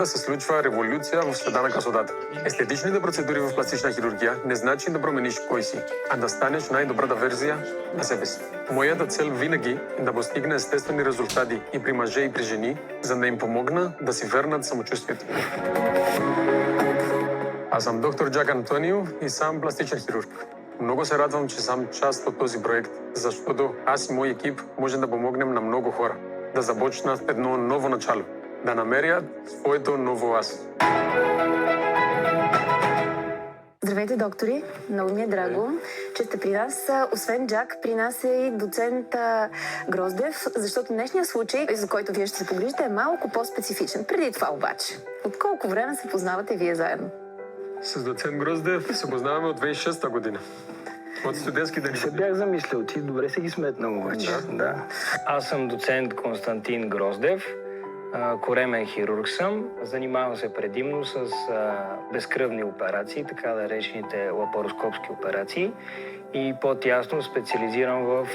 да се случва революция в света на красотата. Естетичните процедури в пластична хирургия не значи да промениш кой си, а да станеш най-добрата версия на себе си. Моята цел винаги е да постигне естествени резултати и при мъже и при жени, за да им помогна да си вернат самочувствието. Аз съм доктор Джак Антонио и съм пластичен хирург. Много се радвам, че съм част от този проект, защото аз и мой екип можем да помогнем на много хора да започнат едно ново начало, да намерят своето ново аз. Здравейте, доктори! Много ми е драго, че сте при нас. Освен Джак, при нас е и доцент Гроздев, защото днешният случай, за който вие ще се погрижите, е малко по-специфичен. Преди това обаче, от колко време се познавате вие заедно? С доцент Гроздев се познаваме от 2006 година. От студентски дни. Се бях замислил, ти добре си ги сметнал обаче. Да. Аз съм доцент Константин Гроздев, коремен хирург съм. Занимавам се предимно с безкръвни операции, така да речените лапароскопски операции. И по-тясно специализирам в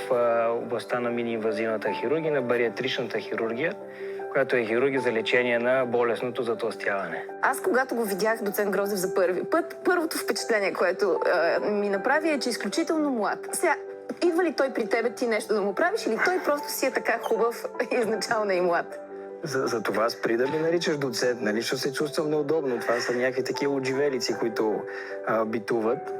областта на мини-инвазивната хирургия, на бариатричната хирургия, която е хирургия за лечение на болестното затлъстяване. Аз, когато го видях доцент Гроздев за първи път, първото впечатление, което ми направи е, че е изключително млад. Сега, идва ли той при тебе ти нещо да му правиш или той просто си е така хубав изначално и млад? За това спри да ми наричаш доцент, нали? Ще се чувствам неудобно. Това са някакви такива отживелици, които битуват.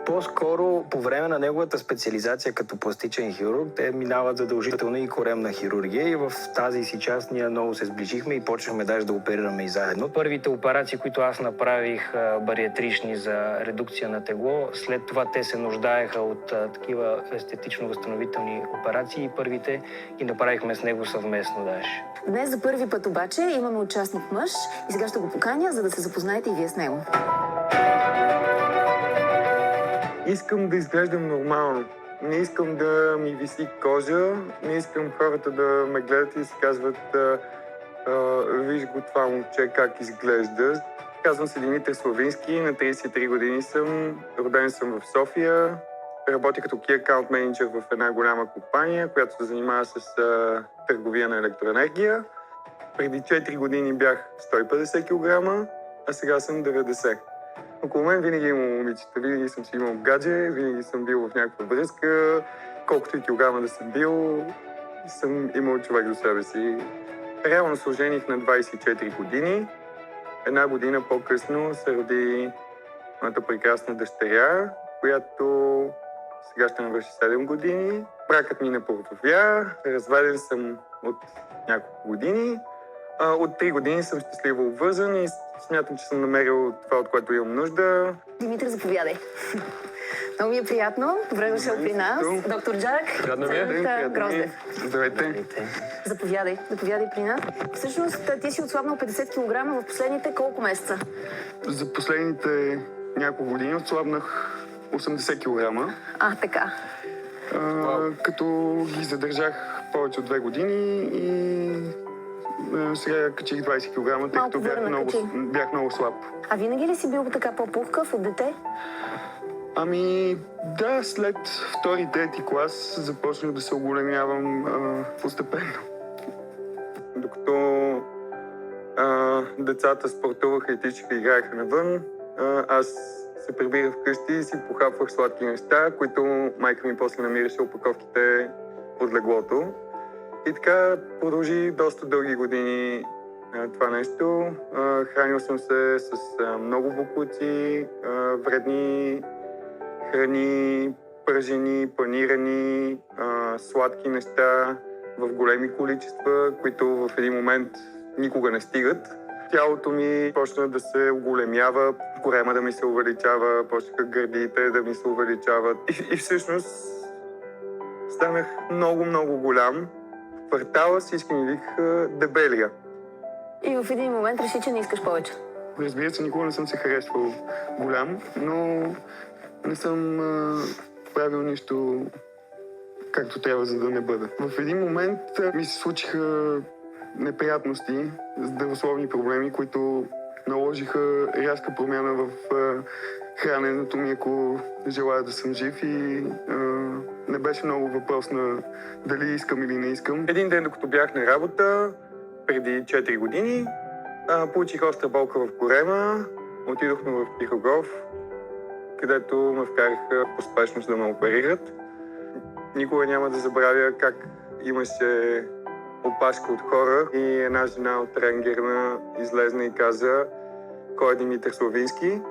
По-скоро, по време на неговата специализация като пластичен хирург, те минават задължително и коремна хирургия и в тази си част ние много се сближихме и почнахме даже да оперираме и заедно. Първите операции, които аз направих бариатрични за редукция на тегло, след това те се нуждаеха от такива естетично-възстановителни операции и първите ги направихме с него съвместно даже. Днес за първи път обаче имаме участник мъж и сега ще го поканя, за да се запознаете и вие с него. Искам да изглеждам нормално. Не искам да ми виси кожа, не искам хората да ме гледат и си казват виж го това момче как изглежда. Казвам се Димитър Славински, на 33 години съм, роден съм в София. Работя като Key Account Manager в една голяма компания, която се занимава с търговия на електроенергия. Преди 4 години бях 150 кг, а сега съм 90. Около мен винаги има момичета, винаги съм си имал гадже, винаги съм бил в някаква връзка, колкото и килограма да съм бил, съм имал човек до себе си. Реално се ожених на 24 години. Една година по-късно се роди моята прекрасна дъщеря, която сега ще навърши 7 години. Бракът ми не поръповя, разваден съм от няколко години. От 3 години съм щастливо обвързан и смятам, че съм намерил това, от което имам нужда. Димитър, заповядай. Много ми е приятно. Добре дошъл при нас. Доктор Джак, доцент Гроздев. Здравейте. Заповядай при нас. Всъщност, ти си отслабнал 50 кг в последните колко месеца? За последните няколко години отслабнах 80 кг. Така. Като ги задържах повече от 2 години и сега качих 20 кг, тъй като бях много слаб. А винаги ли си бил така по-пухкав от дете? Ами да, след втори, трети клас започнах да се оголемявам постепенно. Докато децата спортуваха и тичаха, играеха навън, аз се прибирах вкъщи и си похапвах сладки неща, които майка ми после намираше опаковките под леглото. И така продължи доста дълги години това нещо. Хранил съм се с много боклуци, вредни храни, пържени, панирани, сладки неща в големи количества, които в един момент никога не стигат. Тялото ми почна да се оголемява, корема да ми се увеличава, почнаха гърдите да ми се увеличават. И всъщност станах много голям. В квартала всички ми викаха дебелия. И в един момент реши, че не искаш повече. Разбира се, никога не съм се харесвал голям, но не съм правил нищо както трябва, за да не бъда. В един момент ми се случиха неприятности, здравословни проблеми, които наложиха рязка промяна в храненето ми, ако желая да съм жив, и не беше много въпрос на дали искам или не искам. Един ден, докато бях на работа, преди 4 години, Получих остра болка в корема, отидохме в Пирогов, където ме вкараха по спешност да ме оперират. Никога няма да забравя как имаше опашка от хора и една жена от Ренгерна излезна и каза: кой е Димитър Славински?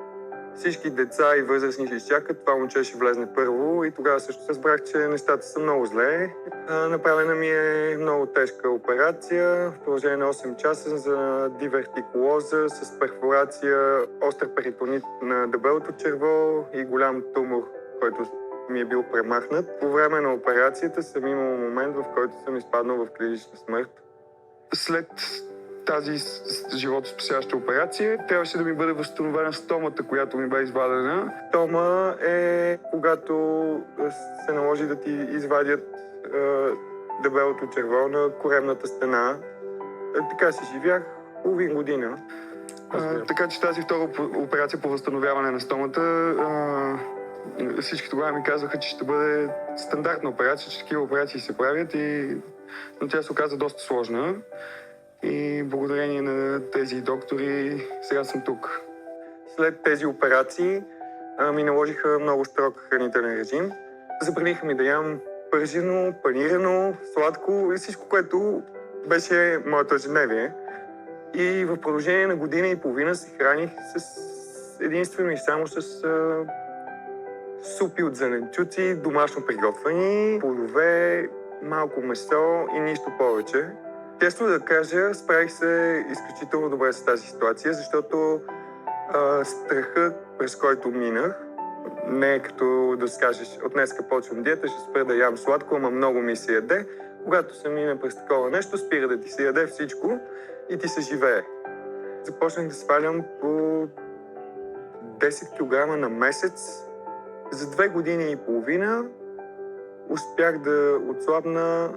Всички деца и възрастни ще изчакат, това момче ще влезне първо и тогава също разбрах, че нещата са много зле. Направена ми е много тежка операция в продължение на 8 часа за дивертикулоза с перфорация, остър перитонит на дебелото черво и голям тумор, който ми е бил премахнат. По време на операцията съм имал момент, в който съм изпаднал в клинична смърт. След тази животоспасяваща операция трябваше да ми бъде възстановена стомата, която ми бе извадена. Стома е когато се наложи да ти извадят дебелото черво на коремната стена. Така си живях половин година. Така че тази втора операция по възстановяване на стомата, всички тогава ми казваха, че ще бъде стандартна операция, че такива операции се правят, но тя се оказа доста сложна. И благодарение на тези доктори сега съм тук. След тези операции ми наложиха много строг хранителен режим. Забраниха ми да ям пържено, панирано, сладко и всичко, което беше моето ежедневие. И в продължение на година и половина се храних единствено и само с супи от зеленчуци, домашно приготвени, плодове, малко месо и нищо повече. Честно да кажа, справих се изключително добре с тази ситуация, защото страхът, през който минах, не е като да скажеш: от днеска почвам диета, ще спра да ям сладко, ама много ми се яде. Когато се мине през такова нещо, спира да ти се яде всичко и ти се живее. Започнах да свалям по 10 кг на месец. За 2 години и половина успях да отслабна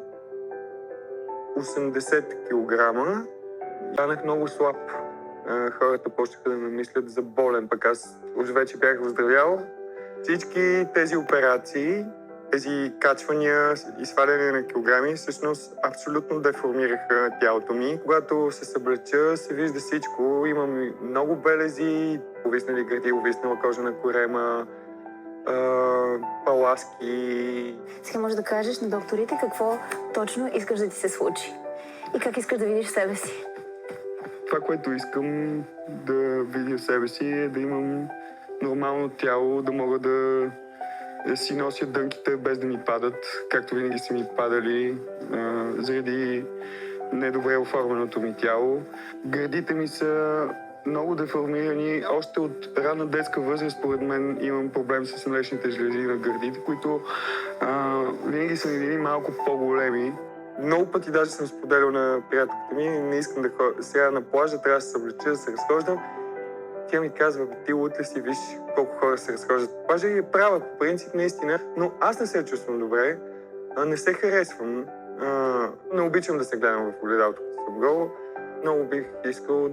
80 кг. Станах много слаб. Хората почнаха да ме мислят за болен, пък аз уж вече бях оздравял. Всички тези операции, тези качвания и сваляне на килограми всъщност абсолютно деформираха тялото ми. Когато се съблеча, се вижда всичко. Имам много белези, увиснали гърди, увиснала кожа на корема, паласки. Сега може да кажеш на докторите какво точно искаш да ти се случи и как искаш да видиш себе си. Това, което искам да видя в себе си, е да имам нормално тяло, да мога да си нося дънките без да ми падат, както винаги са ми падали, заради недобре оформеното ми тяло. Гърдите ми са много деформирани. Още от ранна детска възраст, според мен, имам проблем с млечните жлези на гърдите, които винаги са ми били малко по-големи. Много пъти даже съм споделял на приятелката ми: не искам да ходя сега на плажа, трябва да се съблеча, да се разхождам. Тя ми казва: ти лут ли си, виж колко хора се разхождат по плажа, и е права по принцип наистина, но аз не се чувствам добре, не се харесвам, не обичам да се гледам в огледалото, като съм гол. Много бих искал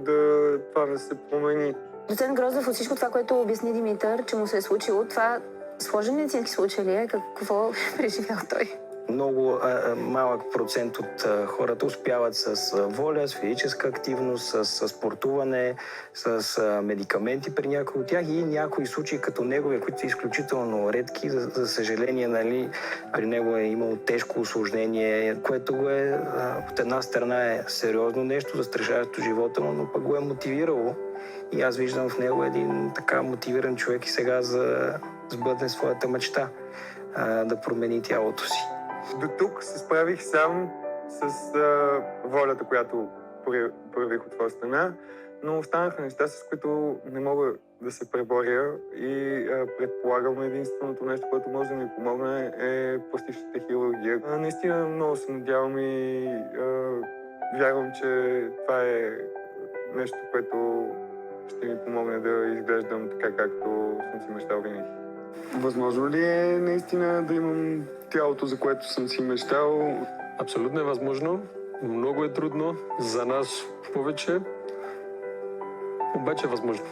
това да се промени. Доцент Гроздев, от всичко това, което обясни Димитър, че му се е случило, това сложен медицински случай ли е? Какво е преживял той? Много малък процент от хората успяват с воля, с физическа активност, с спортуване, с медикаменти при някои от тях, и някои случаи като неговия, които са изключително редки. За съжаление, нали, при него е имало тежко усложнение, което го е, от една страна е сериозно нещо, застрашаващо живота му, но пък го е мотивирало. И аз виждам в него един така мотивиран човек и сега за сбъдне своята мечта да промени тялото си. До тук се справих сам с волята, която проявих от твоя страна, но останаха неща, с които не мога да се преборя, и предполагам единственото нещо, което може да ми помогне, е пластичната хирургия. Наистина много се надявам и вярвам, че това е нещо, което ще ми помогне да изглеждам така, както съм си мечтал винаги. Възможно ли е наистина да имам тялото, за което съм си мечтал? Абсолютно е възможно. Много е трудно. За нас повече. Обаче е възможно.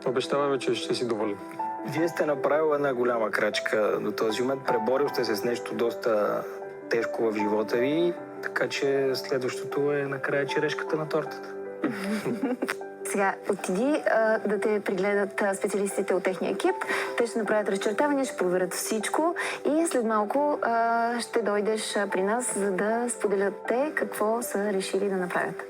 Обещаваме, че ще си доволен. Вие сте направили една голяма крачка до този момент. Преборил сте се с нещо доста тежко в живота ви, така че следващото е накрая черешката на тортата. Сега, отиди да те пригледат специалистите от техния екип. Те ще направят разчертаване, ще проверят всичко и след малко ще дойдеш при нас, за да споделят те какво са решили да направят.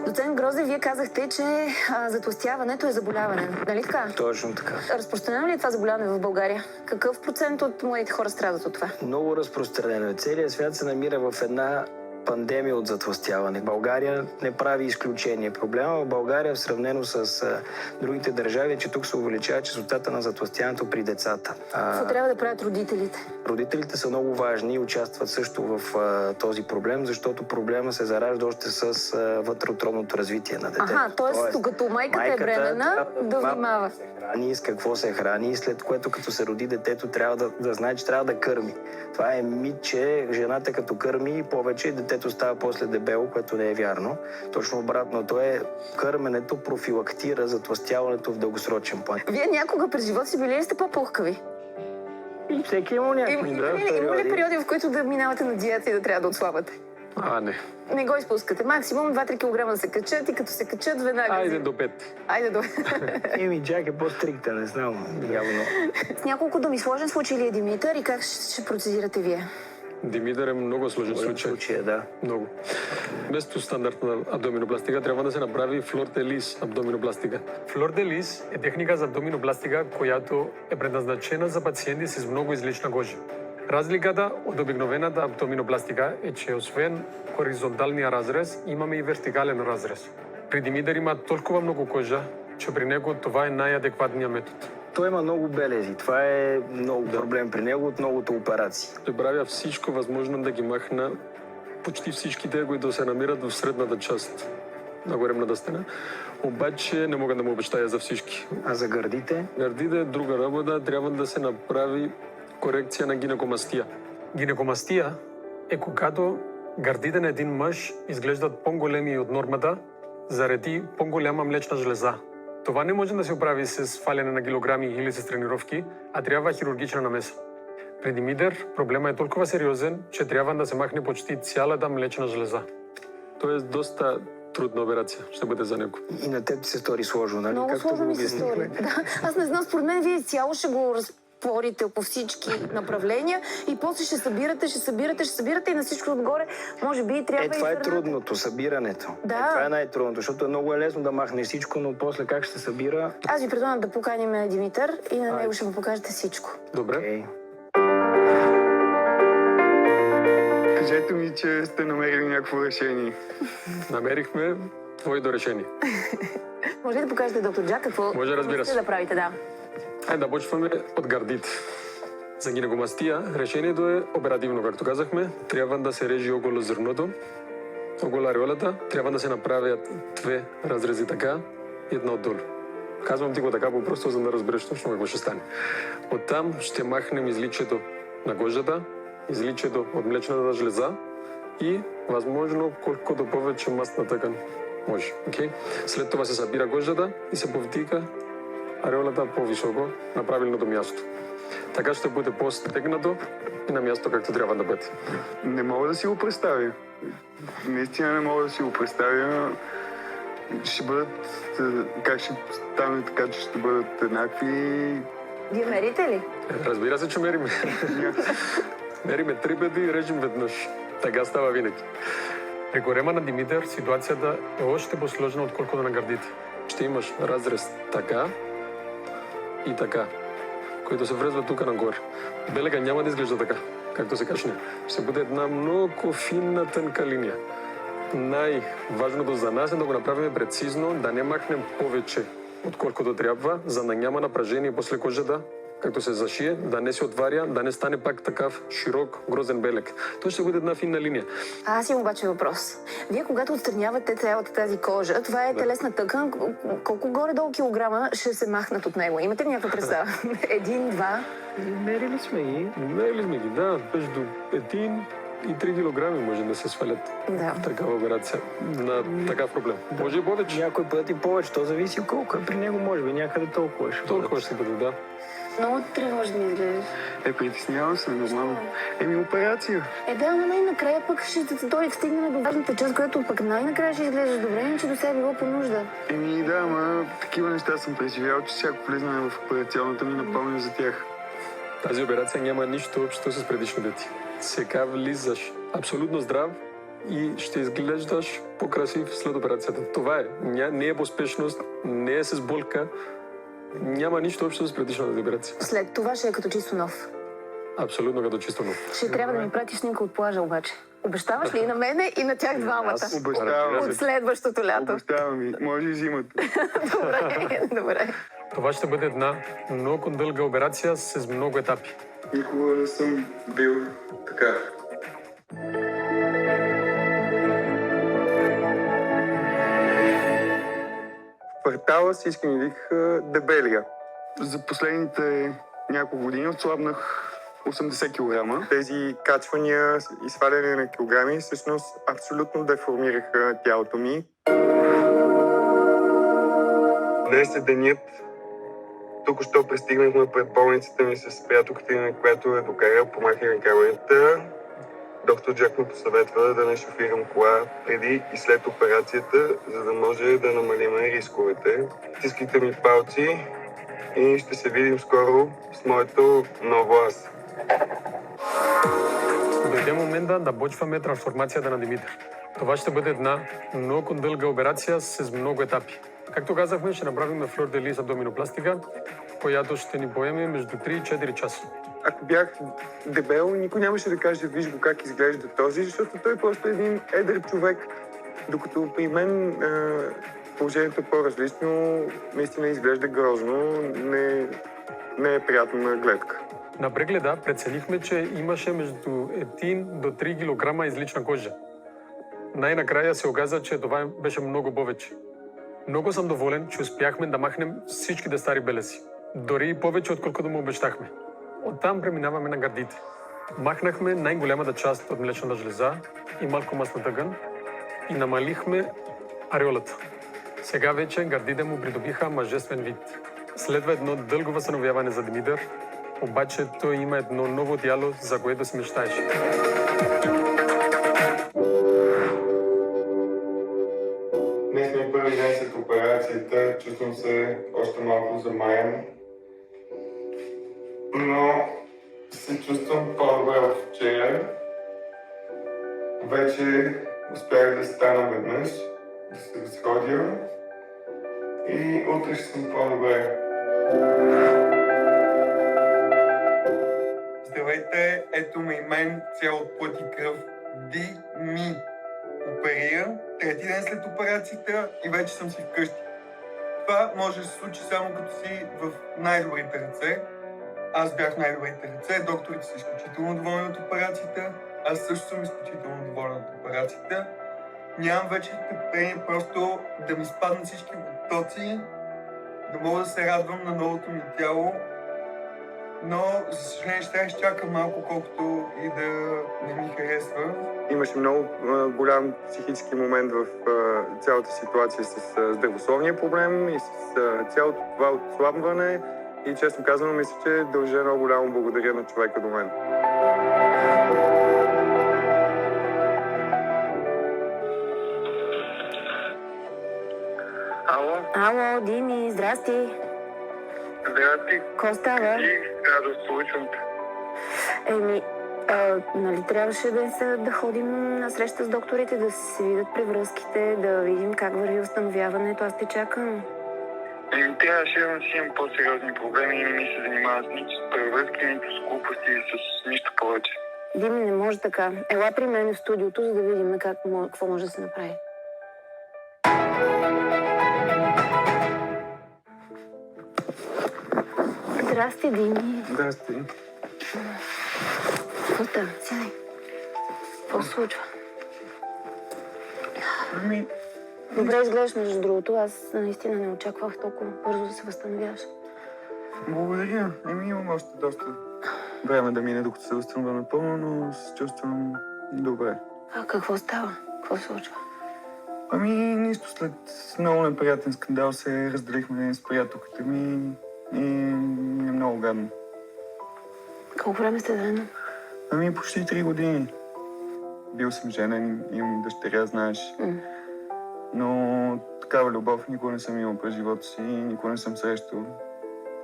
Доцент Гроздев, вие казахте, че затлъстяването е заболяване. Нали така? Точно така. Разпространено ли е това заболяване в България? Какъв процент от младите хора страдат от това? Много разпространено е. Целият свят се намира в една пандемия от затлъстяване. България не прави изключение. Проблема в България, в сравнено с другите държави, е, че тук се увеличава честотата на затлъстяването при децата. Какво трябва да правят родителите? Родителите са много важни и участват също в този проблем, защото проблема се заражда още с вътреутробното развитие на детето. Т.е. докато майката е бременна, да внимава. Храни, с какво се храни, след което като се роди детето трябва да знае, че трябва да кърми. Това е мит, че жената като кърми повече и детето става после дебело, което не е вярно. Точно обратното е, кърменето профилактира затлъстяването в дългосрочен план. Вие някога през живота си били ли сте по-пухкави? И всеки има някакви Има ли периоди, в които да минавате на диета и да трябва да отслабвате? Не. Не го изпускате. Максимум 2-3 кг да се качат и като се качат веднага... Айде до 5. Айде до... Джак е по-стриктен, не знам. Явно. С няколко думи, сложен случай ли е Димитър и как ще процедирате вие? Димитър е много сложен случай. Да. Много. Вместо стандартна абдоминопластика трябва да се направи флор-де-лис абдоминопластика. Флор-де-лис е техника за абдоминопластика, която е предназначена за пациенти с много излишна кожа. Разликата от обикновената абдоминопластика е, че освен хоризонталния разрез, имаме и вертикален разрез. При Димитър има толкова много кожа, че при него това е най-адекватният метод. Той има много белези. Това е много проблем при него от многото операции. Той правя всичко възможно да ги махна почти всичките, които се намират в средната част на горемната стена. Обаче не мога да му обещая за всички. А за гърдите? Гърдите е друга работа. Трябва да се направи корекция на гинекомастия. Гинекомастия е когато гърдите на един мъж изглеждат по-големи от нормата заради по-голяма млечна жлеза. Това не може да се оправи с сваляне на килограми или с тренировки, а трябва хирургична намеса. При Димитър проблема е толкова сериозен, че трябва да се махне почти цялата млечна жлеза. Тоест доста трудна операция ще бъде за него. И на теб ти се стори сложно, нали? Много сложно ми се стори. Да. Аз не знам, според мен вие цяло ще го разтворите по всички направления и после ще събирате и на всичко отгоре може би трябва и това е храната. трудното, събирането. Да. Това е най-трудното, защото е много лесно да махнеш всичко, но после как ще се събира? Аз ви предлагам да поканим Димитър и на него ще му покажете всичко. Добре. Okay. Кажете ми, че сте намерили някакво решение. Намерихме твоето решение. Може ли да покажете, доктор Джак, какво Може, разбира се. да правите? Да. Да почваме от гърдите. За гинекомастия решението е оперативно, както казахме. Трябва да се режи около зърното, около ареолата. Трябва да се направят две разрези така и една отдолу. Казвам ти го така по-просто, за да разбереш точно какво ще стане. Оттам ще махнем изличието на кожата, изличието от млечната жлеза и възможно колкото повече мастна тъкан може. Okay? След това се събира кожата и се повдига ареолата по-високо на правилното място. Така ще бъде по-стегнато и на място както трябва да бъде. Не мога да си го представя. Наистина не мога да си го представя. Ще бъдат... Как ще стане така, че ще бъдат еднакви? Вие мерите ли? Разбира се, че мериме. Мериме 3 пъти и режем веднъж. Така става винаги. При корема на Димитър ситуацията е още по-сложна, отколкото на гърдите. Ще имаш разрез така и така, които се връзват тук нагоре. Белега няма да изглежда така, както се качне. Ще бъде една много финна, тънка линия. Най-важното за нас е да го направим прецизно, да не махнем повече, отколкото трябва, за да няма напрежение после кожата, както се зашие, да не се отваря, да не стане пак такъв широк, грозен белег. То ще бъде една финна линия. Аз имам обаче въпрос. Вие когато отстранявате цялата тази кожа, това е телесна тъкан, колко горе-долу килограма ще се махнат от него? Имате ли някаква представа? 1, 2? Мерили сме ги. Мерили сме ги, да. Между 1 и 3 килограми може да се свалят. Да. Такава операция на такъв проблем. Може и повече. Някой път и повече. То зависи колко е при него, може би някъде толкова ще бъде. Толкова ще бъде, да. Много тревожно ми изглеждаш. Притеснявам се, нормално. Операция. Да, ама най-накрая пък ще дойде стигнем до важната част, която пък най-накрая ще изглеждаш добре, иначе до сега било по нужда. Да, ама такива неща съм преживял, че всяко влизане в операционната ми напомня за тях. Тази операция няма нищо общо с предишните ти. Сега влизаш абсолютно здрав и ще изглеждаш по-красив след операцията. Това е. Не е поспешност, не е с болка. Няма нищо общо с предишната операция. След това ще е като чисто нов. Абсолютно като чисто нов. Ще трябва да ми пратиш снимка от плажа обаче. Обещаваш ли и на мене, и на тях двамата? Обещавам. От следващото лято. Обещавам ви. Може и зимата. Добре. Това ще бъде една много дълга операция с много етапи. Никога не съм бил така. В квартала всички ми викаха дебелия. За последните няколко години отслабнах 80 кг. Тези качвания и сваляне на килограми всъщност абсолютно деформираха тялото ми. Днес е денят. Току-що пристигнахме пред болницата ми с приятелката ми, която е докарал по махера камерата. Доктор Джак ме посъветва да не шофирам кола преди и след операцията, за да може да намалим рисковете. Стискайте ми палци и ще се видим скоро с моето ново аз. Дойде момента да почваме трансформацията на Димитър. Това ще бъде една много дълга операция с много етапи. Както казахме, ще направим флор де лис абдоминопластика, която ще ни поеме между 3 и 4 часа. Ако бях дебел, никой нямаше да каже виж го как изглежда този, защото той просто е един едър човек. Докато при мен положението е по-различно, наистина изглежда грозно, не е приятна гледка. На прегледа преценихме, че имаше между 1 до 3 кг излична кожа. Най-накрая се оказа, че това беше много повече. Много съм доволен, че успяхме да махнем всичките стари белези. Дори и повече, отколкото му обещахме. Оттам преминаваме на гърдите. Махнахме най-голямата част от млечната жлеза и малко масна тъкан и намалихме ареолата. Сега вече гърдите му придобиха мъжествен вид. Следва едно дълго възстановяване за Димитър, обаче той има едно ново тяло, за което се мечтаеше. Днес ми е първи ден след операцията, чувствам се още малко замаян, но се чувствам по-добре от вчера. Вече успях да стана веднъж, да се разходя и утре ще съм по-добре. Здравейте, ето ме и мен, цял от плът и кръв. Дими оперира, трети ден след операцията и вече съм си вкъщи. Това може да се случи само като си в най-добрите ръце. Аз бях в най-добрите ръце, докторите са изключително доволни от операцията. Аз също съм изключително доволен от операцията. Нямам вече търпение просто да ми спаднат всички оттоци, да мога да се радвам на новото ми тяло. Но, за съжаление, ще изчакам малко, колкото и да не ми харесва. Имаше много голям психически момент в цялата ситуация с здравословния проблем и с цялото това отслабване. И честно казано, мисля, че дължа много голямо благодаря на човека до мен. Ало, Дими, здрасти. Здрасти. Ко става? Радост, слушам те. Нали трябваше да ходим на среща с докторите, да се видят превръзките, да видим как върви възстановяването. Аз те чакам. Трябваше да си имам по-сериозни проблеми и не ми се занимава с нито с превръзки, нито с глупости и с нищо повече. Дими, не може така. Ела при мен в студиото, за да видим какво може да се направи. Здрасти, Дими. Здрасти. Какво става? Сядай. Какво се случва? Добре изглеждаш, между другото. Аз наистина не очаквах толкова бързо да се възстановяваш. Благодаря. Имам още доста време да мине, докато се възстановя напълно, но се чувствам добре. А какво става? Какво се случва? Нищо. След много неприятен скандал се разделихме с приятелката ми и е много гадно. Колко време сте заедно? Ами почти 3 години. Бил съм женен, имам дъщеря, знаеш. Но такава любов никога не съм имал през живота си и никога не съм срещал.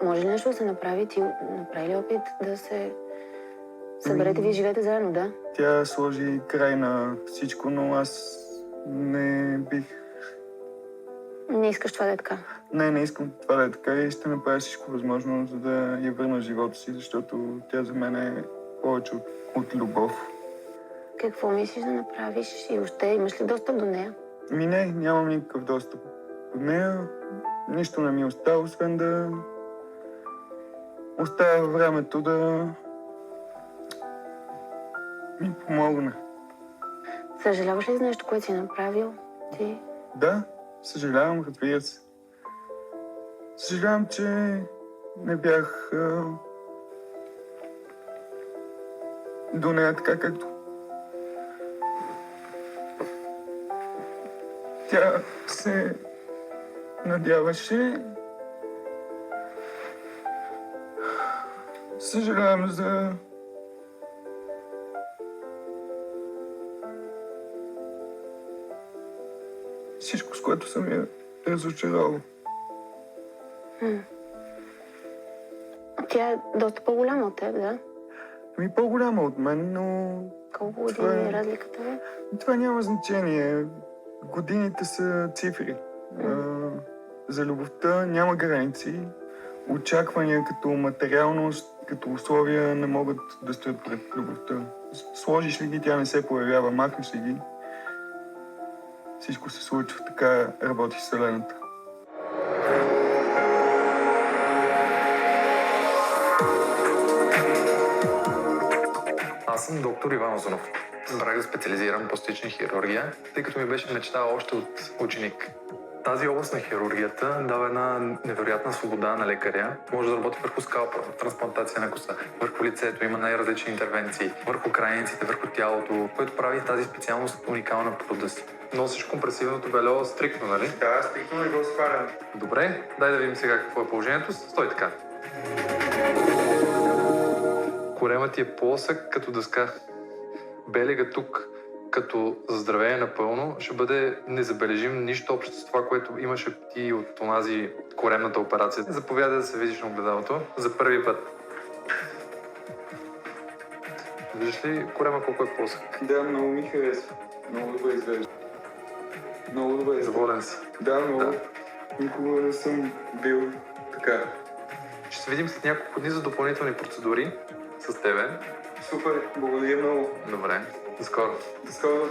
Може ли нещо да се направи? Ти направи ли опит да се съберете, вие живеете заедно, да? Тя сложи край на всичко, но аз не бих... Не искаш това да е така? Не искам това да е така и ще направя всичко възможно, за да я върна в живота си, защото тя за мен е повече от любов. Какво мислиш да направиш и въобще имаш ли достъп до нея? Не, нямам никакъв достъп до нея. Нищо не ми остава, освен да оставя времето да ми помогне. Съжаляваш ли за нещо, което си направил? Ти? Да, съжалявам, разбира се. Съжалявам, че не бях до нея така, както тя се надяваше. Съжалявам за всичко, с което съм я разочаровал. Тя е доста по-голяма от теб, да? Ами по-голяма от мен, но Колко години Това е е- разликата ви? това няма значение. Годините са цифри. За любовта няма граници. Очаквания като материалност, като условия не могат да стоят пред любовта. Сложиш ли ги, тя не се появява, махнеш ли ги. Всичко се случва, така работи Вселената. Аз съм доктор Иван Озунов. Избрах да специализирам по пластична хирургия, тъй като ми беше мечта още от ученик. Тази област на хирургията дава една невероятна свобода на лекаря. Може да работи върху скалпа, трансплантация на коса, върху лицето, има най-различни интервенции, върху крайниците, върху тялото, което прави тази специалност уникална по рода си. Носиш компресивното бело стриктно, нали? Да, стриктно не го свалям. Добре, дай да видим сега какво е положението. Стой така. Коремът ти е плосък като дъска. Белега тук, като заздравее напълно, ще бъде незабележим, нищо общо с това, което имаше ти от онази коремната операция. Заповядай да се видиш на огледалото за първи път. Виждаш ли корема колко е плосък? Да, много ми харесва. Много добре изглежда. Много добре изглежда. Доволен си. Да, много. Да. Никога не съм бил така. Ще се видим след няколко дни за допълнителни процедури с тебе. Супер, благодаря много. Добре, до скоро. До скоро.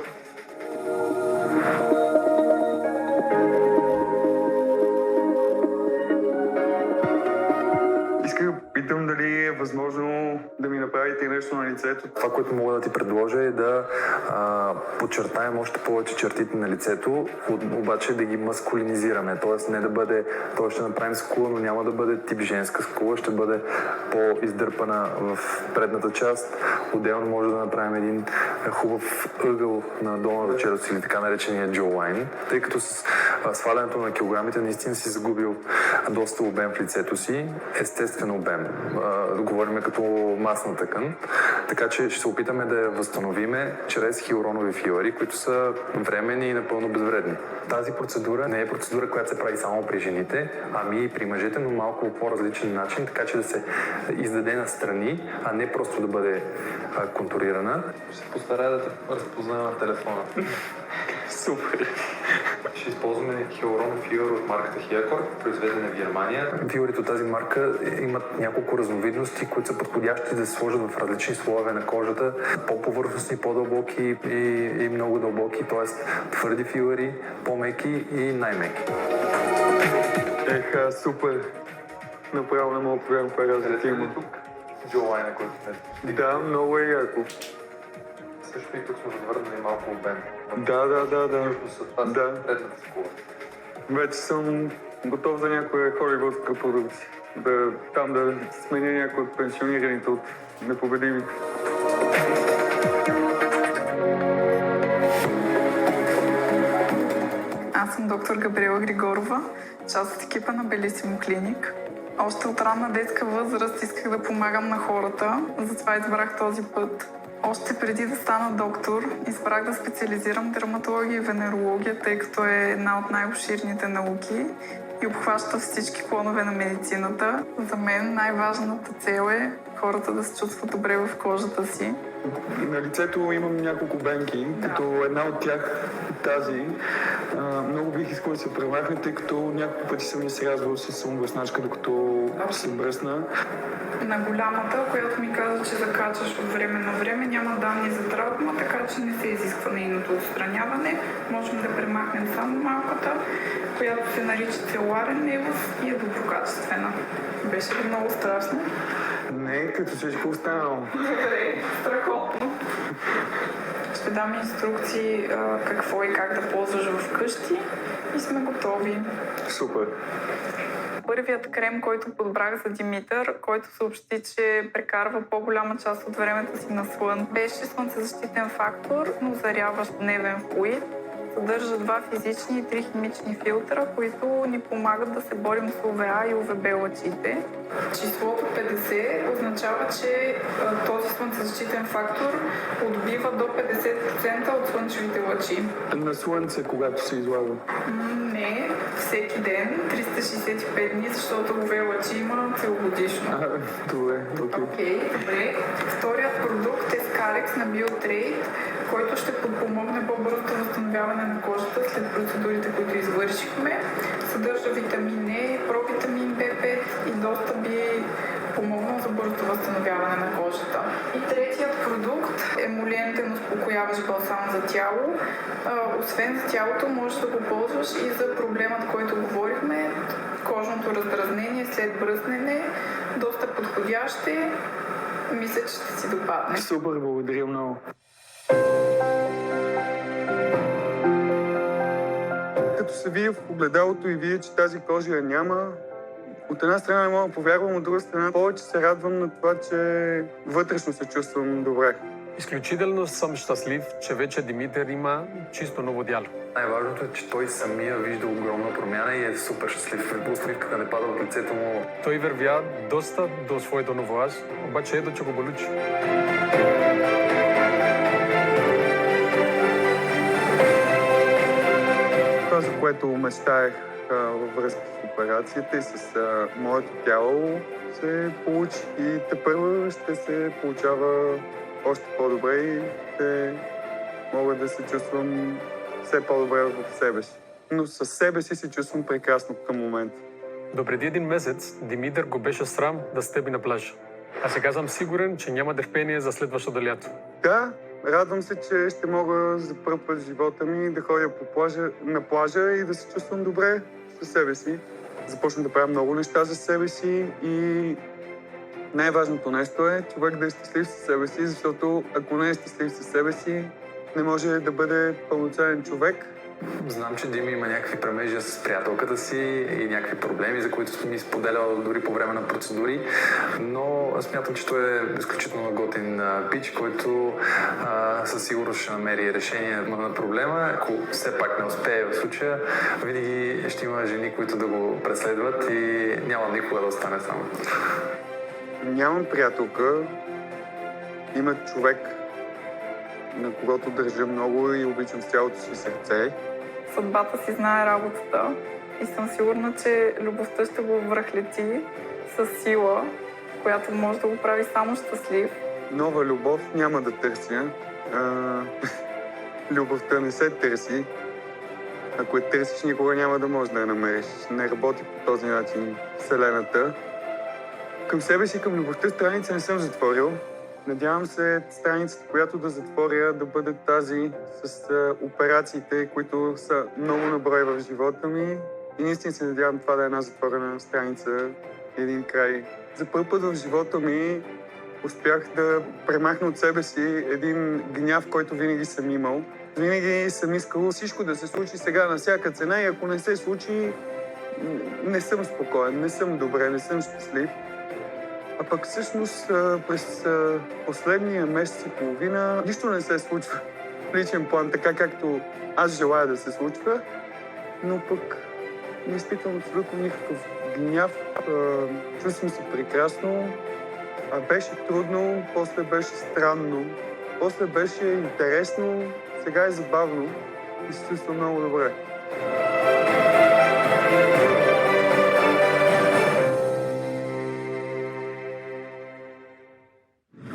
Исках да питам дали е възможно да ми направите нещо на лицето. Това, което мога да ти предложа е да подчертаем още повече чертите на лицето, обаче да ги маскулинизираме, т.е. не да бъде, т.е. ще направим скула, но няма да бъде тип женска скула, ще бъде по-издърпана в предната част. Отделно може да направим един хубав ъгъл на долната челюст или така наречения jawline, тъй като с свалянето на килограмите наистина си загубил доста обем в лицето си, естествен обем. Говорим като масна тъкан, така че ще се опитаме да я възстановиме чрез хиалуронови филари, които са временни и напълно безвредни. Тази процедура не е процедура, която се прави само при жените, ами и при мъжете, но малко по-различен начин, така че да се издаде настрани, а не просто да бъде контурирана. Ще се постарая да те разпозная на телефона. Супер. Ще използваме хиалуронов филър от марката Hiacor, произведена в Германия. Филърите от тази марка имат няколко разновидности, които са подходящи да се сложат в различни слоеве на кожата. По-повърхностни, по-дълбоки и много дълбоки, т.е. твърди филъри, по-меки и най-меки. Еха, супер. Направо не мога да повярвам каква разлика има. тук джолайна, който е. Да, много е яко. Също и тук сме завърнали малко обем. Да. Това Да. са предната скула. Вече съм готов за някоя холивудска продукция. Там да сменя някой от пенсионираните от непобедимите. Аз съм доктор Габриела Григорова, част от екипа на Белисимо Клиник. Още от ранна детска възраст исках да помагам на хората, затова избрах този път. Още преди да стана доктор, избрах да специализирам дерматология и венерология, тъй като е една от най-обширните науки и обхваща всички клонове на медицината. За мен най-важната цел е хората да се чувстват добре в кожата си. На лицето имам няколко бенки, като една от тях, тази, много бих искал да се премахне, тъй като няколко пъти съм я срязвал с умбръсначка, докато се бръсна. На голямата, която ми каза, че закачаш от време на време, няма данни за травма, така че не се изисква нейното отстраняване. Можем да премахнем само малката, която се нарича целуларен невус и е доброкачествена. Беше ли много страшно? Не, като всичко останало. Добре, страхотно. Ще дам инструкции какво и как да ползваш вкъщи и сме готови. Супер. Първият крем, който подбрах за Димитър, който съобщи, че прекарва по-голяма част от времето си на слън, беше слънцезащитен фактор, но заряващ дневен флуид. Съдържа 2 физични и 3 химични филтра, които ни помагат да се борим с УВА и УВБ лъчите. Числото 50 означава, че този слънцезащитен фактор отбива до 50% от слънчевите лъчи. На слънце, когато се излага? Не, всеки ден, 365 дни, защото УВ лъчи има целогодишно. Добре, Окей, добре. Вторият продукт е Скалекс на Biotrade, който ще подпомогне по-бързото възстановяване на кожата след процедурите, които извършихме. Съдържа витамин Е, провитамин B5 и доста би помогнал за бързото възстановяване на кожата. И третият продукт е емолиентен успокояващ балсам за тяло. Освен за тялото, можеш да го ползваш и за проблемът, който говорихме, кожното раздразнение след бръснене. Доста подходящ е. Мисля, че ще си допадне. Супер, благодаря много. Като се видя в огледалото и видя, че тази кожа я няма, от една страна не мога да повярвам, от друга страна повече се радвам на това, че вътрешно се чувствам добре. Изключително съм щастлив, че вече Димитър има чисто ново дяло. Най-важното е, че той самия вижда огромна промяна и е супер щастлив. Усмивката не пада от лицето му. Той вървя доста до своето ново аз, обаче ето, че го получи. Това, за което мечтаех във връзка с операцията и с моето тяло, се получи и тепърва ще се получава още по-добре и ще мога да се чувствам все по-добре в себе си. Но със себе си се чувствам прекрасно към момента. Допреди 1 месец Димитър го беше срам да стъпи на плажа. А сега съм сигурен, че няма търпение за следващото лято. Да, радвам се, че ще мога за първ път в живота ми да ходя на плажа и да се чувствам добре със себе си. Започна да правя много неща за себе си и най-важното нещо е човек да е щастлив със себе си, защото ако не е щастлив със себе си, не може да бъде пълноценен човек. Знам, че Дими има някакви премежи с приятелката си и някакви проблеми, за които ми споделял дори по време на процедури, но смятам, че той е изключително готин пич, който със сигурност ще намери решение на проблема. Ако все пак не успее в случая, винаги ще има жени, които да го преследват и няма никога да остане сам. Нямам приятелка, има човек, на когото държа много и обичам с цялото си сърце. Съдбата си знае работата и съм сигурна, че любовта ще го връхлети с сила, която може да го прави само щастлив. Нова любов няма да търся. Любовта не се търси. Ако я търсиш, никога няма да можеш да я намериш. Не работи по този начин Вселената. Към себе си, към любовта страница не съм затворил. Надявам се страницата, която да затворя, да бъде тази с операциите, които са много на брой в живота ми. И наистина се надявам това да е една затворена страница, един край. За първ път в живота ми успях да премахна от себе си един гняв, който винаги съм имал. Винаги съм искал всичко да се случи сега на всяка цена и ако не се случи, не съм спокоен, не съм добре, не съм щастлив. А пък всъщност през последния месец и половина нищо не се случва в личен план, така както аз желая да се случва, но пък не изпитвам абсолютно никакъв гняв. Чувствам се прекрасно. Беше трудно, после беше странно, после беше интересно, сега е забавно и се чувствам много добре.